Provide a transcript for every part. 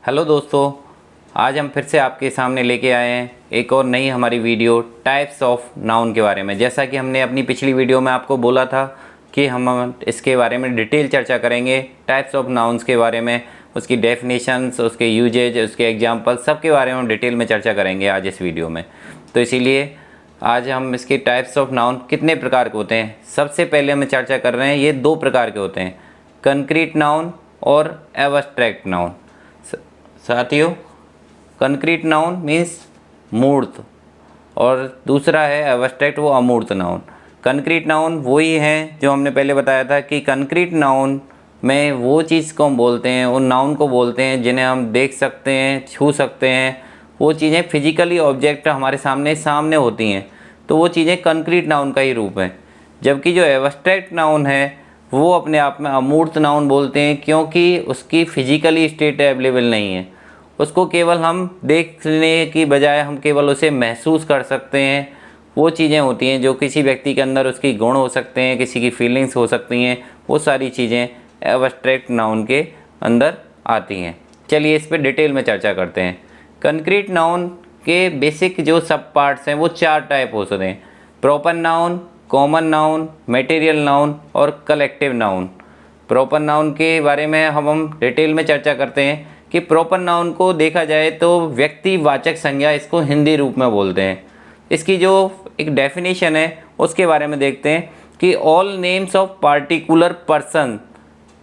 Hello दोस्तों, आज हम फिर से आपके सामने लेके आए हैं एक और नई हमारी वीडियो टाइप्स ऑफ नाउन के बारे में। जैसा कि हमने अपनी पिछली वीडियो में आपको बोला था कि हम इसके बारे में डिटेल चर्चा करेंगे, टाइप्स ऑफ नाउन्स के बारे में, उसकी डेफिनेशंस, उसके यूजेज, उसके एग्जांपल, सब के बारे में हम डिटेल में चर्चा करेंगे आज इस वीडियो में। तो इसीलिए आज हम इसके टाइप्स ऑफ नाउन कितने प्रकार के होते हैं, सबसे पहले हम चर्चा कर रहे हैं। ये दो प्रकार के होते हैं, कंक्रीट नाउन और एब्स्ट्रैक्ट नाउन। साथियों, कंक्रीट नाउन मीन्स मूर्त और दूसरा है एब्स्ट्रैक्ट, वो अमूर्त नाउन। कंक्रीट नाउन वही हैं जो हमने पहले बताया था कि कंक्रीट नाउन में वो चीज़ को हम बोलते हैं, उन नाउन को बोलते हैं जिन्हें हम देख सकते हैं, छू सकते हैं। वो चीज़ें फिजिकली ऑब्जेक्ट हमारे सामने होती हैं, तो वो चीज़ें कंक्रीट नाउन का ही रूप है। जबकि जो एब्स्ट्रैक्ट नाउन है वो अपने आप में अमूर्त नाउन बोलते हैं, क्योंकि उसकी फिजिकली स्टेट अवेलेबल नहीं है। उसको केवल हम देखने की बजाय हम केवल उसे महसूस कर सकते हैं। वो चीज़ें होती हैं जो किसी व्यक्ति के अंदर उसकी गुण हो सकते हैं, किसी की फीलिंग्स हो सकती हैं, वो सारी चीज़ें एब्स्ट्रैक्ट नाउन के अंदर आती हैं। चलिए इस पर डिटेल में चर्चा करते हैं। कंक्रीट नाउन के बेसिक जो सब पार्ट्स हैं वो चार टाइप हो सकते हैं: proper noun, common noun, material noun और कलेक्टिव नाउन। प्रॉपर नाउन के बारे में हम डिटेल में चर्चा करते हैं कि प्रॉपर नाउन को देखा जाए तो व्यक्तिवाचक संज्ञा, इसको हिंदी रूप में बोलते हैं। इसकी जो एक डेफिनेशन है उसके बारे में देखते हैं कि all names of particular person,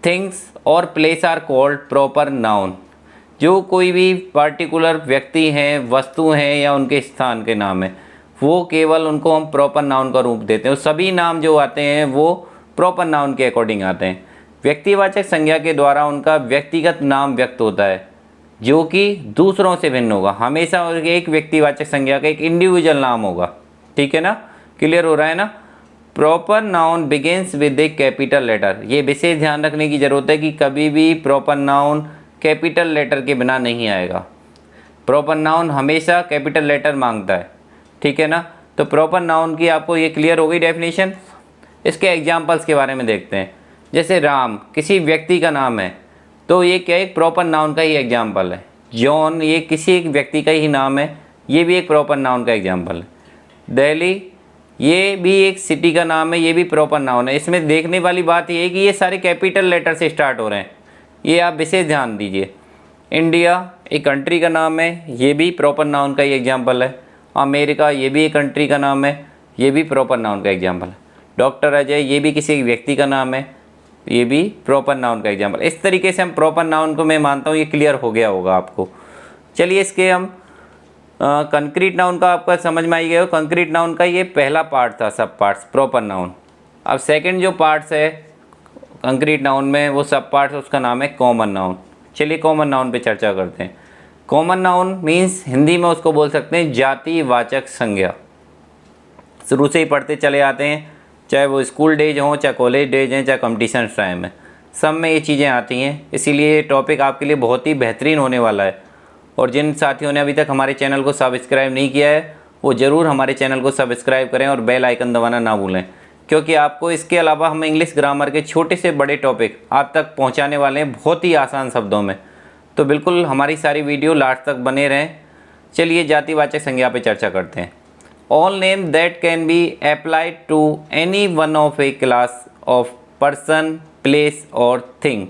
things और place are called proper noun. जो कोई भी पार्टिकुलर व्यक्ति हैं, वस्तु हैं या उनके स्थान के नाम हैं, वो केवल उनको हम प्रॉपर नाउन का रूप देते हैं। सभी नाम जो आते हैं वो प्रॉपर नाउन के अकॉर्डिंग आते हैं। व्यक्तिवाचक संज्ञा के द्वारा उनका व्यक्तिगत नाम व्यक्त होता है जो कि दूसरों से भिन्न होगा। हमेशा एक व्यक्तिवाचक संज्ञा का एक इंडिविजुअल नाम होगा। ठीक है ना, क्लियर हो रहा है ना। Proper noun begins with a capital letter. ये विशेष ध्यान रखने की ज़रूरत है कि कभी भी प्रॉपर नाउन कैपिटल लेटर के बिना नहीं आएगा। प्रॉपर नाउन हमेशा कैपिटल लेटर मांगता है। ठीक है ना। तो प्रॉपर नाउन की आपको ये क्लियर हो गई डेफिनेशन। इसके एग्जाम्पल्स के बारे में देखते हैं। जैसे राम किसी व्यक्ति का नाम है, तो ये क्या एक प्रॉपर नाउन का ही एग्जाम्पल है। जॉन ये किसी एक व्यक्ति का ही नाम है, ये भी एक प्रॉपर नाउन का एग्जाम्पल है। दिल्ली ये भी एक सिटी का नाम है, ये भी प्रॉपर नाउन है। इसमें देखने वाली बात ये है कि ये सारे कैपिटल लेटर से स्टार्ट हो रहे हैं, ये आप विशेष ध्यान दीजिए। इंडिया एक कंट्री का नाम है, ये भी प्रॉपर नाउन का ही एग्जाम्पल है। अमेरिका ये भी एक कंट्री का नाम है, ये भी प्रॉपर नाउन का एग्जाम्पल है। डॉक्टर अजय ये भी किसी व्यक्ति का नाम है, ये भी प्रॉपर नाउन का एग्जाम्पल। इस तरीके से हम प्रॉपर नाउन को, मैं मानता हूँ ये क्लियर हो गया होगा आपको। चलिए इसके हम कंक्रीट नाउन का आपका समझ में आई गया हो। कंक्रीट नाउन का ये पहला पार्ट था, सब पार्ट्स प्रॉपर नाउन। अब सेकंड जो पार्ट्स है कंक्रीट नाउन में, वो सब पार्ट्स, उसका नाम है कॉमन नाउन। चलिए कॉमन नाउन पे चर्चा करते हैं। कॉमन नाउन मीन्स हिंदी में उसको बोल सकते हैं जातिवाचक संज्ञा। शुरू से ही पढ़ते चले आते हैं, चाहे वो स्कूल डेज हों, चाहे कॉलेज डेज हैं, चाहे कंपटीशन टाइम है, सब में ये चीज़ें आती हैं। इसीलिए ये टॉपिक आपके लिए बहुत ही बेहतरीन होने वाला है। और जिन साथियों ने अभी तक हमारे चैनल को सब्सक्राइब नहीं किया है, वो ज़रूर हमारे चैनल को सब्सक्राइब करें और बेल आइकन दबाना ना भूलें, क्योंकि आपको इसके अलावा हम इंग्लिश ग्रामर के छोटे से बड़े टॉपिक आप तक पहुँचाने वाले हैं बहुत ही आसान शब्दों में। तो बिल्कुल हमारी सारी वीडियो लास्ट तक बने रहें। चलिए जातिवाचक संज्ञा पे चर्चा करते हैं। All names that can be applied to any one of a class of person, place और thing।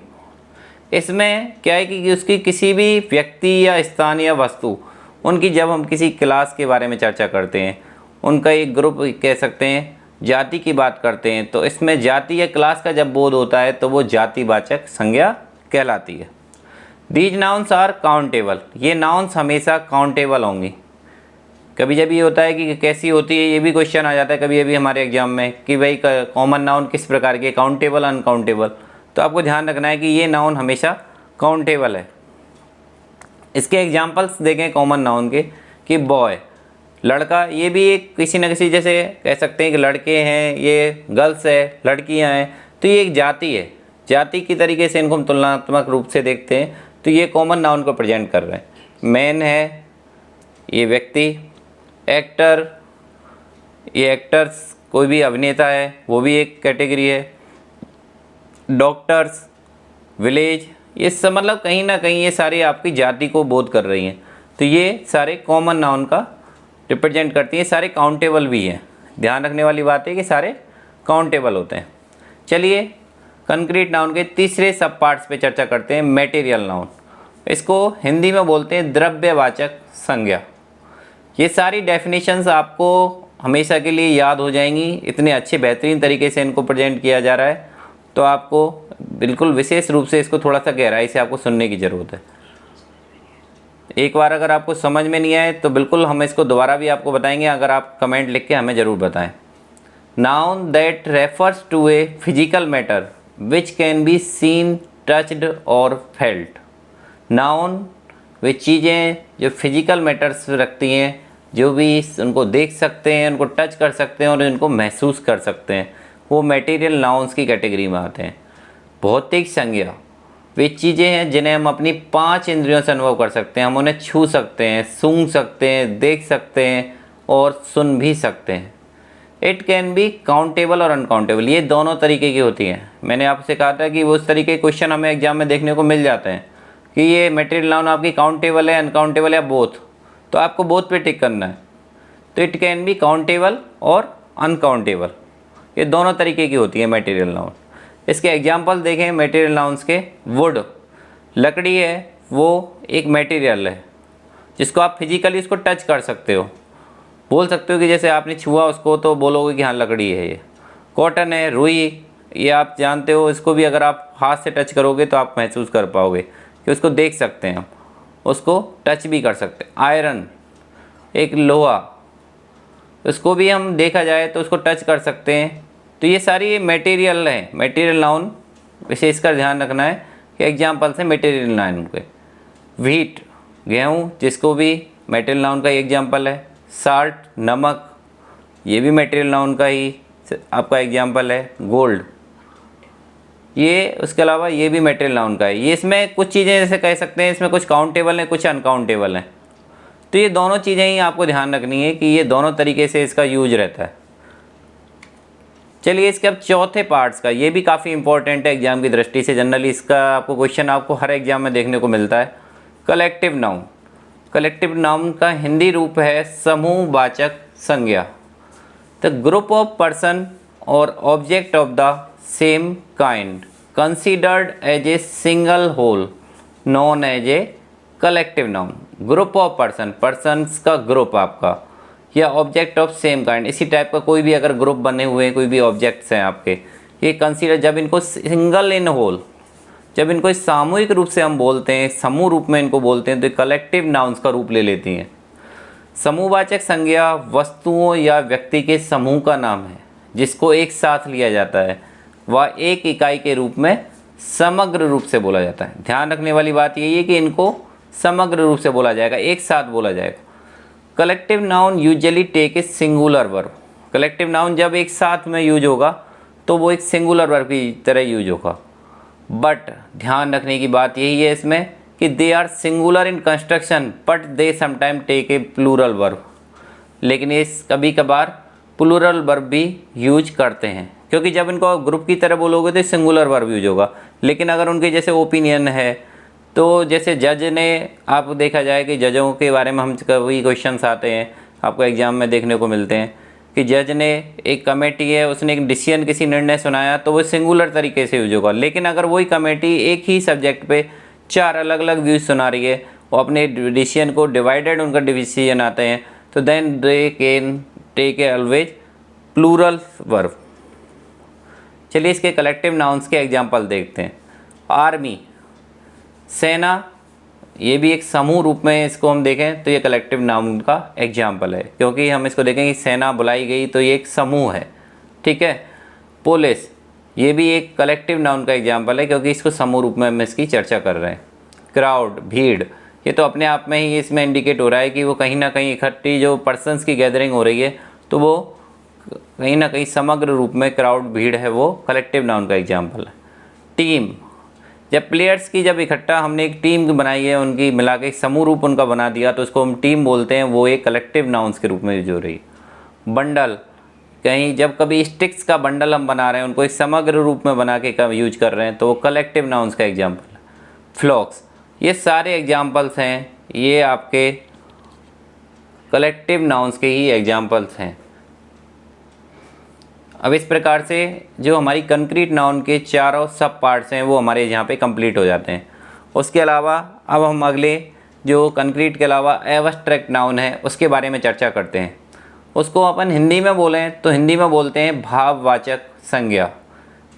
इसमें क्या है कि उसकी किसी भी व्यक्ति या स्थान या वस्तु, उनकी जब हम किसी क्लास के बारे में चर्चा करते हैं, उनका एक ग्रुप कह सकते हैं, जाति की बात करते हैं, तो इसमें जाति या क्लास का जब बोध होता है तो वो जातिवाचक संज्ञा कहलाती है। These nouns are countable। ये नाउन्स हमेशा काउंटेबल होंगी। कभी जब ये होता है कि कैसी होती है, ये भी क्वेश्चन आ जाता है कभी अभी हमारे एग्जाम में कि भाई कॉमन नाउन किस प्रकार के, काउंटेबल अनकाउंटेबल। तो आपको ध्यान रखना है कि ये नाउन हमेशा काउंटेबल है। इसके एग्जांपल्स देखें कॉमन नाउन के कि बॉय लड़का, ये भी एक किसी न किसी, जैसे कह सकते हैं कि लड़के हैं, ये गर्ल्स है, लड़कियाँ हैं, तो ये एक जाति है। जाति की तरीके से इनको हम तुलनात्मक रूप से देखते हैं, तो ये कॉमन नाउन को प्रेजेंट कर रहे हैं। मैन है ये व्यक्ति, एक्टर ये एक्टर्स, कोई भी अभिनेता है वो भी एक कैटेगरी है। डॉक्टर्स, विलेज ये सब मतलब कहीं ना कहीं ये सारी आपकी जाति को बोध कर रही हैं। तो ये सारे कॉमन नाउन का रिप्रेजेंट करती हैं, सारे काउंटेबल भी हैं। ध्यान रखने वाली बात है कि सारे काउंटेबल होते हैं। चलिए कंक्रीट नाउन के तीसरे सब पार्ट्स पे चर्चा करते हैं, मटेरियल नाउन। इसको हिंदी में बोलते हैं द्रव्यवाचक संज्ञा। ये सारी डेफिनेशंस आपको हमेशा के लिए याद हो जाएंगी, इतने अच्छे बेहतरीन तरीके से इनको प्रेजेंट किया जा रहा है। तो आपको बिल्कुल विशेष रूप से इसको थोड़ा सा गहराई से आपको सुनने की ज़रूरत है। एक बार अगर आपको समझ में नहीं आए तो बिल्कुल हम इसको दोबारा भी आपको बताएंगे, अगर आप कमेंट लिख के हमें ज़रूर बताएं। Noun that refers to a physical matter which can be seen, touched और फेल्ट। नाउन वे चीज़ें जो फिजिकल मैटर्स रखती हैं, जो भी उनको देख सकते हैं, उनको टच कर सकते हैं और उनको महसूस कर सकते हैं, वो मटेरियल नाउन्स की कैटेगरी में आते हैं। भौतिक संज्ञा वे चीज़ें हैं जिन्हें हम अपनी 5 इंद्रियों से अनुभव कर सकते हैं। हम उन्हें छू सकते हैं, सूंघ सकते हैं, देख सकते हैं और सुन भी सकते हैं। इट कैन बी काउंटेबल और अनकाउंटेबल, ये दोनों तरीके की होती हैं। मैंने आपसे कहा था कि वो उस तरीके के क्वेश्चन हमें एग्जाम में देखने को मिल जाते हैं कि ये मटेरियल नाउन आपकी काउंटेबल है, अनकाउंटेबल या बोथ, तो आपको बोथ पे टिक करना है। तो इट कैन बी काउंटेबल और अनकाउंटेबल, ये दोनों तरीके की होती है मटेरियल नाउन। इसके एग्जाम्पल देखें मटेरियल नाउन्स के। वुड, लकड़ी है, वो एक मटेरियल है जिसको आप फिजिकली उसको टच कर सकते हो, बोल सकते हो कि जैसे आपने छुआ उसको तो बोलोगे कि हाँ लकड़ी है ये। कॉटन है, रुई, ये आप जानते हो, इसको भी अगर आप हाथ से टच करोगे तो आप महसूस कर पाओगे कि उसको देख सकते हैं, हम उसको टच भी कर सकते हैं। आयरन, एक लोहा, उसको भी हम देखा जाए तो उसको टच कर सकते हैं। तो ये सारी मटेरियल हैं, मटेरियल नाउन विशेष कर ध्यान रखना है कि एग्जाम्पल से मटेरियल नाउन के। व्हीट, गेहूँ, जिसको भी मटेरियल नाउन का एग्जाम्पल है। साल्ट, नमक, ये भी मटेरियल नाउन का ही आपका एग्जाम्पल है। गोल्ड, ये उसके अलावा ये भी मटेरियल नाउन का है। ये इसमें कुछ चीज़ें जैसे कह सकते हैं इसमें कुछ काउंटेबल हैं, कुछ अनकाउंटेबल हैं। तो ये दोनों चीज़ें ही आपको ध्यान रखनी है कि ये दोनों तरीके से इसका यूज रहता है। चलिए इसके अब चौथे पार्ट्स का, ये भी काफ़ी इंपॉर्टेंट है एग्जाम की दृष्टि से। जनरली इसका आपको क्वेश्चन आपको हर एग्जाम में देखने को मिलता है। कलेक्टिव नाउन, कलेक्टिव नाउन का हिंदी रूप है समूहवाचक संज्ञा। द ग्रुप ऑफ पर्सन और object of the same kind considered as a single whole known as a collective noun. Group of person, persons का ग्रुप आपका, या ऑब्जेक्ट ऑफ सेम काइंड, इसी टाइप का कोई भी अगर ग्रुप बने हुए हैं, कोई भी ऑब्जेक्ट्स हैं आपके, ये कंसीडर, जब इनको सिंगल इन होल, जब इनको सामूहिक रूप से हम बोलते हैं, समूह रूप में इनको बोलते हैं, तो कलेक्टिव नाउन्स का रूप ले लेती हैं। समूहवाचक संज्ञा वस्तुओं या व्यक्ति के समूह का नाम है जिसको एक साथ लिया जाता है, वह एक इकाई के रूप में समग्र रूप से बोला जाता है। ध्यान रखने वाली बात यही है कि इनको समग्र रूप से बोला जाएगा, एक साथ बोला जाएगा। Collective noun usually take a singular verb. Collective noun जब एक साथ में यूज होगा तो वो एक सिंगुलर वर्ब की तरह यूज होगा। बट ध्यान रखने की बात यही है इसमें कि they are singular in construction but they sometime take a plural verb. लेकिन ये कभी कभार प्लूरल वर्ब भी यूज करते हैं, क्योंकि जब इनको ग्रुप की तरह बोलोगे तो सिंगुलर वर्ब यूज होगा। लेकिन अगर उनके जैसे ओपिनियन है, तो जैसे जज ने, आप देखा जाए कि जजों के बारे में हम कभी क्वेश्चंस आते हैं आपको एग्जाम में देखने को मिलते हैं कि जज ने, एक कमेटी है, उसने एक डिसीजन, किसी निर्णय सुनाया तो वो सिंगुलर तरीके से यूज होगा। लेकिन अगर वही कमेटी एक ही सब्जेक्ट पे 4 अलग अलग व्यूज़ सुना रही है और अपने डिसीजन को डिवाइडेड उनका डिसीजन आते हैं, तो then they can take a always plural verb. चलिए इसके कलेक्टिव नाउन्स के एग्जाम्पल देखते हैं। आर्मी, सेना, ये भी एक समूह रूप में इसको हम देखें तो ये कलेक्टिव नाउन का एग्जाम्पल है, क्योंकि हम इसको देखें कि सेना बुलाई गई तो ये एक समूह है, ठीक है। पुलिस, ये भी एक कलेक्टिव नाउन का एग्जाम्पल है, क्योंकि इसको समूह रूप में हम इसकी चर्चा कर रहे हैं। क्राउड, भीड़, ये तो अपने आप में ही इसमें इंडिकेट हो रहा है कि वो कहीं ना कहीं इकट्ठी जो पर्सन्स की गैदरिंग हो रही है, तो वो कहीं ना कहीं समग्र रूप में क्राउड, भीड़ है, वो कलेक्टिव नाउन का एग्जाम्पल है। टीम, जब प्लेयर्स की जब इकट्ठा हमने एक टीम बनाई है, उनकी मिला के एक समूह रूप उनका बना दिया, तो उसको हम टीम बोलते हैं, वो एक कलेक्टिव नाउन्स के रूप में यूज हो रही है। बंडल, कहीं जब कभी स्टिक्स का बंडल हम बना रहे हैं, उनको एक समग्र रूप में बना के यूज कर रहे हैं, तो वो कलेक्टिव नाउन्स का एग्जाम्पल है। फ्लॉक्स। ये सारे एग्जाम्पल्स हैं, ये आपके कलेक्टिव नाउन्स के ही एग्जाम्पल्स हैं। अब इस प्रकार से जो हमारी कंक्रीट नाउन के चारों सब पार्ट्स हैं वो हमारे यहाँ पे कंप्लीट हो जाते हैं। उसके अलावा अब हम अगले जो कंक्रीट के अलावा एब्स्ट्रैक्ट नाउन है उसके बारे में चर्चा करते हैं। उसको अपन हिंदी में बोलें तो हिंदी में बोलते हैं भाववाचक संज्ञा।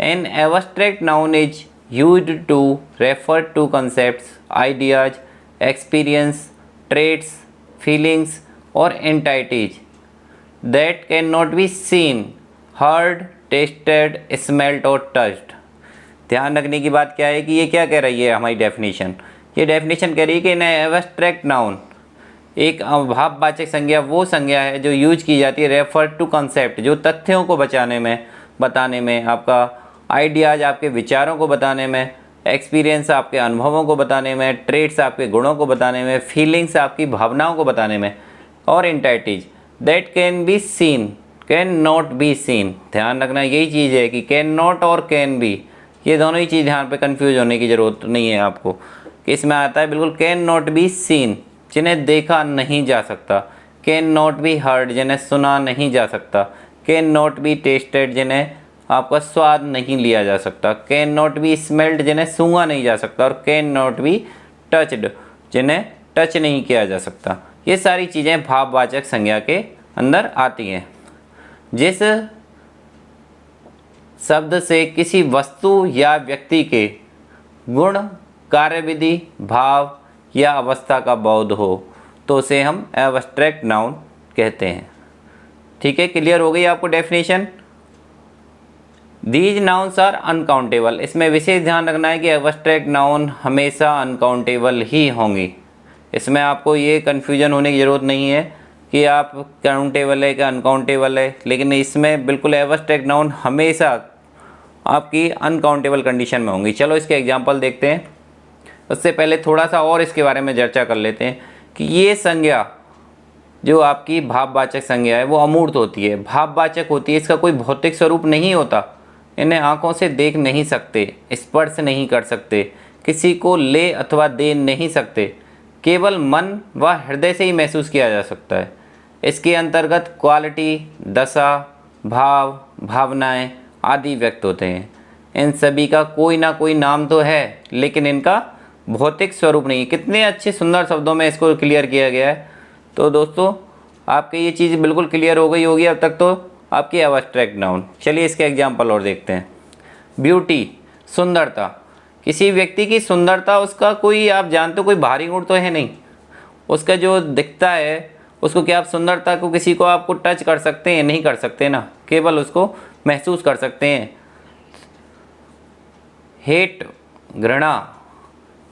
An abstract noun is used to refer to concepts, ideas, experience, traits, feelings और entities that can not be seen, heard, tasted, smelt और टच्ड। ध्यान रखने की बात क्या है कि ये क्या कह रही है हमारी डेफिनेशन, ये डेफिनेशन कह रही है कि इन एब्स्ट्रैक्ट नाउन एक भाववाचक संज्ञा वो संज्ञा है जो यूज की जाती है रेफर टू कंसेप्ट, जो तथ्यों को बताने में, आपका आइडियाज आपके विचारों को बताने में, एक्सपीरियंस आपके अनुभवों को बताने में, ट्रेट्स आपके गुणों को बताने में, फीलिंग्स आपकी भावनाओं को बताने में, और entities that can be scene, can not be scene. ध्यान रखना यही चीज़ है कि कैन नॉट और कैन बी, ये दोनों ही चीज़ यहाँ पे कंफ्यूज होने की ज़रूरत नहीं है आपको, कि इसमें आता है बिल्कुल कैन नॉट बी सीन, जिन्हें देखा नहीं जा सकता, कैन नॉट बी हर्ड, जिन्हें सुना नहीं जा सकता, कैन नॉट बी टेस्टेड, जिन्हें आपका स्वाद नहीं लिया जा सकता, कैन नॉट बी स्मेल्ड, जिन्हें सूंघा नहीं जा सकता, और कैन नॉट बी टच्ड, जिन्हें टच नहीं किया जा सकता। ये सारी चीज़ें भाववाचक संज्ञा के अंदर आती हैं। जिस शब्द से किसी वस्तु या व्यक्ति के गुण, कार्यविधि, भाव या अवस्था का बोध हो तो उसे हम एब्स्ट्रैक्ट नाउन कहते हैं। ठीक है, क्लियर हो गई आपको definition. These nouns are uncountable. इसमें विशेष ध्यान रखना है कि एब्स्ट्रैक्ट नाउन हमेशा अनकाउंटेबल ही होंगी। इसमें आपको ये कन्फ्यूजन होने की ज़रूरत नहीं है कि आप काउंटेबल है कि अनकाउंटेबल है, लेकिन इसमें बिल्कुल एब्स्ट्रैक्ट नाउन हमेशा आपकी अनकाउंटेबल कंडीशन में होंगी। चलो इसके एग्जांपल देखते हैं। उससे पहले थोड़ा सा और इसके बारे में चर्चा कर लेते हैं कि ये संज्ञा जो आपकी भाववाचक संज्ञा है वो अमूर्त होती है, भाववाचक होती है, इसका कोई भौतिक स्वरूप नहीं होता। इन्हें आँखों से देख नहीं सकते, स्पर्श नहीं कर सकते, किसी को ले अथवा दे नहीं सकते, केवल मन व हृदय से ही महसूस किया जा सकता है। इसके अंतर्गत क्वालिटी, दशा, भाव, भावनाएं आदि व्यक्त होते हैं। इन सभी का कोई ना कोई नाम तो है, लेकिन इनका भौतिक स्वरूप नहीं। कितने अच्छे सुंदर शब्दों में इसको क्लियर किया गया है। तो दोस्तों आपके ये चीज़ बिल्कुल क्लियर हो गई होगी अब तक तो आपकी एब्स्ट्रैक्ट नाउन। चलिए इसके एग्जाम्पल और देखते हैं। ब्यूटी, सुंदरता। किसी व्यक्ति की सुंदरता, उसका कोई आप जानते हो कोई बाहरी गुण तो है नहीं, उसका जो दिखता है उसको क्या आप सुंदरता को किसी को आपको टच कर सकते हैं? नहीं कर सकते ना, केवल उसको महसूस कर सकते हैं। हेट, घृणा,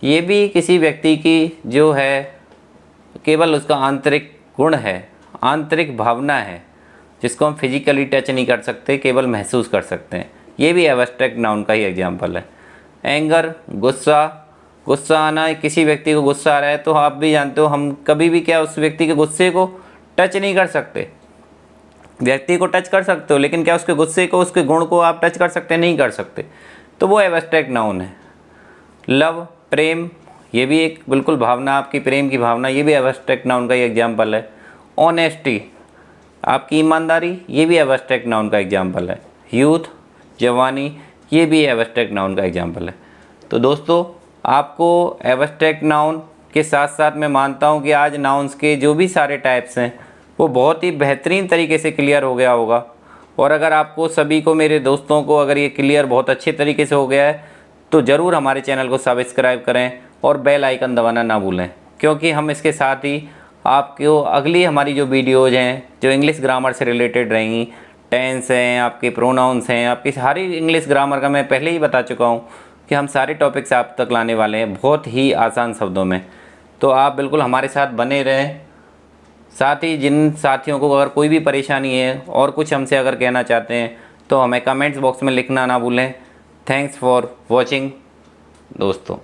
ये भी किसी व्यक्ति की जो है केवल उसका आंतरिक गुण है, आंतरिक भावना है, जिसको हम फिजिकली टच नहीं कर सकते, केवल महसूस कर सकते हैं। ये भी एब्स्ट्रैक्ट नाउन का ही एग्जाम्पल है। एंगर, गुस्सा, गुस्सा आना, किसी व्यक्ति को गुस्सा आ रहा है तो आप भी जानते हो हम कभी भी क्या उस व्यक्ति के गुस्से को टच नहीं कर सकते। व्यक्ति को टच कर सकते हो, लेकिन क्या उसके गुस्से को, उसके गुण को आप टच कर सकते? नहीं कर सकते, तो वो एब्स्ट्रैक्ट नाउन है। लव, प्रेम, ये भी एक बिल्कुल भावना, आपकी प्रेम की भावना, ये भी एब्स्ट्रैक्ट नाउन का ही एग्जाम्पल है। ऑनेस्टी, आपकी ईमानदारी, ये भी एब्स्ट्रैक्ट नाउन का एग्जाम्पल है। यूथ, जवानी, ये भी एब्स्ट्रैक्ट नाउन का एग्जाम्पल है। तो दोस्तों आपको एब्स्ट्रैक्ट नाउन के साथ साथ मैं मानता हूँ कि आज नाउन्स के जो भी सारे टाइप्स हैं वो बहुत ही बेहतरीन तरीके से क्लियर हो गया होगा। और अगर आपको सभी को, मेरे दोस्तों को, अगर ये क्लियर बहुत अच्छे तरीके से हो गया है तो ज़रूर हमारे चैनल को सब्सक्राइब करें और बेल आइकन दबाना ना भूलें, क्योंकि हम इसके साथ ही आपको अगली हमारी जो वीडियोज़ हैं जो इंग्लिश ग्रामर से रिलेटेड रहेंगी, टेंस हैं, आपके प्रोनाउंस हैं, आपकी सारी इंग्लिश ग्रामर का मैं पहले ही बता चुका हूँ कि हम सारे टॉपिक्स आप तक लाने वाले हैं बहुत ही आसान शब्दों में। तो आप बिल्कुल हमारे साथ बने रहें। साथ ही जिन साथियों को अगर कोई भी परेशानी है और कुछ हमसे अगर कहना चाहते हैं तो हमें कमेंट्स बॉक्स में लिखना ना भूलें। थैंक्स फॉर वॉचिंग दोस्तों।